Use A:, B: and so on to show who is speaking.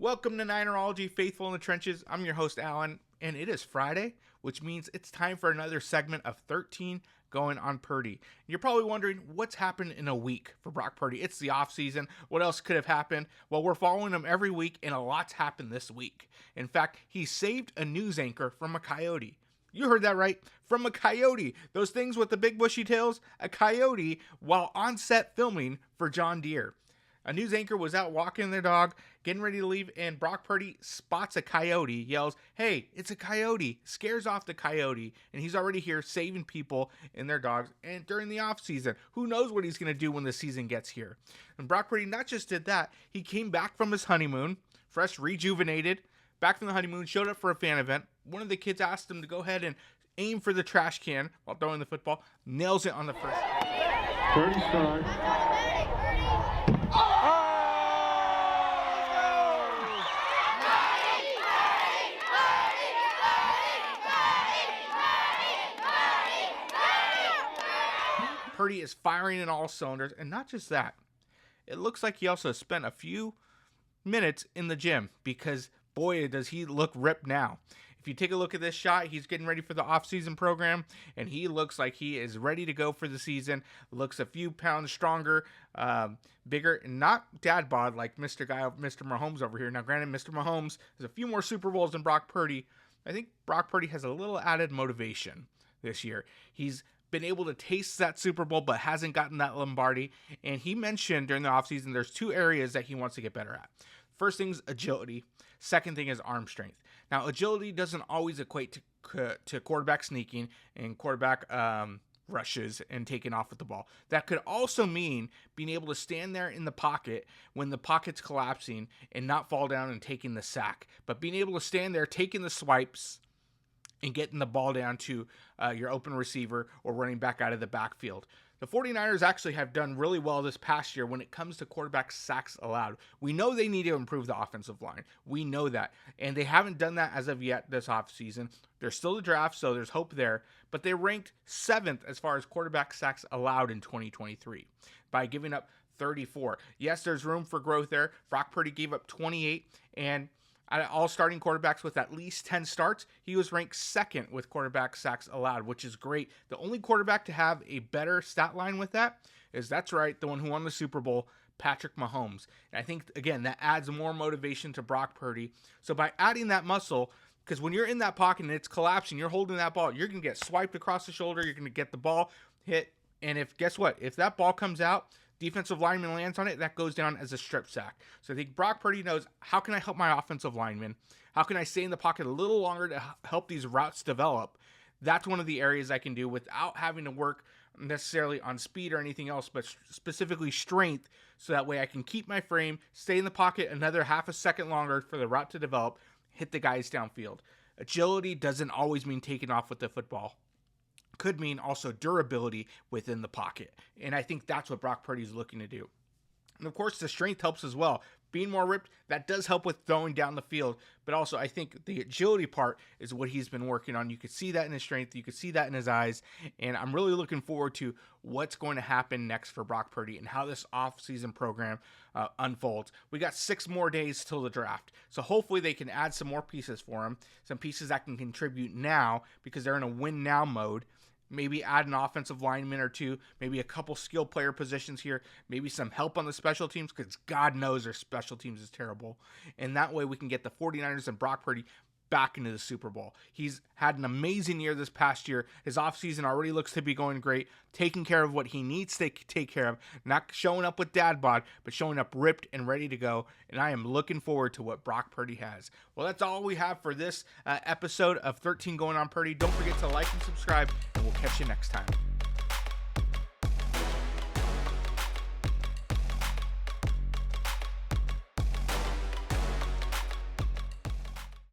A: Welcome to Ninerology, Faithful in the Trenches. I'm your host, Alan, and it is Friday, which means it's time for another segment of 13 going on Purdy. You're probably wondering what's happened in a week for Brock Purdy. It's the offseason. What else could have happened? Well, we're following him every week, and a lot's happened this week. In fact, he saved a news anchor from a coyote. You heard that right, from a coyote. Those things with the big bushy tails, a coyote, while on set filming for John Deere. A news anchor was out walking their dog, getting ready to leave, and Brock Purdy spots a coyote, yells, "Hey, it's a coyote," scares off the coyote, and he's already here saving people and their dogs. And during the offseason, who knows what he's going to do when the season gets here. And Brock Purdy not just did that, he came back from his honeymoon, fresh, rejuvenated, back from the honeymoon, showed up for a fan event. One of the kids asked him to go ahead and aim for the trash can while throwing the football, nails it on the first.
B: Third strike.
A: Purdy is firing in all cylinders, and not just that. It looks like he also spent a few minutes in the gym because, boy, does he look ripped now. If you take a look at this shot, he's getting ready for the offseason program, and he looks like he is ready to go for the season. Looks a few pounds stronger, bigger, and not dad bod like Mr. Mahomes over here. Now, granted, Mr. Mahomes has a few more Super Bowls than Brock Purdy. I think Brock Purdy has a little added motivation this year. He's been able to taste that Super Bowl, but hasn't gotten that Lombardi. And he mentioned during the offseason there's two areas that he wants to get better at. First thing is agility. Second thing is arm strength. Now, agility doesn't always equate to quarterback sneaking and quarterback rushes and taking off with the ball. That could also mean being able to stand there in the pocket when the pocket's collapsing and not fall down and taking the sack. But being able to stand there, taking the swipes, and getting the ball down to your open receiver or running back out of the backfield. The 49ers actually have done really well this past year when it comes to quarterback sacks allowed. We know they need to improve the offensive line. We know that. And they haven't done that as of yet this offseason. There's still the draft, so there's hope there. But they ranked 7th as far as quarterback sacks allowed in 2023 by giving up 34. Yes, there's room for growth there. Brock Purdy gave up 28, and out of all starting quarterbacks with at least 10 starts, he was ranked 2nd with quarterback sacks allowed, which is great. The only quarterback to have a better stat line with that is, that's right, the one who won the Super Bowl, Patrick Mahomes. And I think, again, that adds more motivation to Brock Purdy. So by adding that muscle, because when you're in that pocket and it's collapsing, you're holding that ball, you're going to get swiped across the shoulder, you're going to get the ball hit, and guess what? If that ball comes out, defensive lineman lands on it, that goes down as a strip sack. So I think Brock Purdy knows, how can I help my offensive lineman? How can I stay in the pocket a little longer to help these routes develop? That's one of the areas I can do without having to work necessarily on speed or anything else, but specifically strength, so that way I can keep my frame, stay in the pocket another half a second longer for the route to develop, hit the guys downfield. Agility doesn't always mean taking off with the football. Could mean also durability within the pocket. And I think that's what Brock Purdy is looking to do. And of course, the strength helps as well. Being more ripped, that does help with throwing down the field. But also, I think the agility part is what he's been working on. You could see that in his strength. You could see that in his eyes. And I'm really looking forward to what's going to happen next for Brock Purdy and how this offseason program unfolds. We got 6 more days till the draft. So hopefully they can add some more pieces for him. Some pieces that can contribute now because they're in a win now mode. Maybe add an offensive lineman or two, maybe a couple skill player positions here, maybe some help on the special teams, because God knows their special teams is terrible. And that way we can get the 49ers and Brock Purdy back into the Super Bowl. He's had an amazing year this past year. His offseason already looks to be going great, taking care of what he needs to take care of, not showing up with dad bod, but showing up ripped and ready to go. And I am looking forward to what Brock Purdy has. Well, that's all we have for this episode of 13 Going on Purdy. Don't forget to like and subscribe, and we'll catch you next time.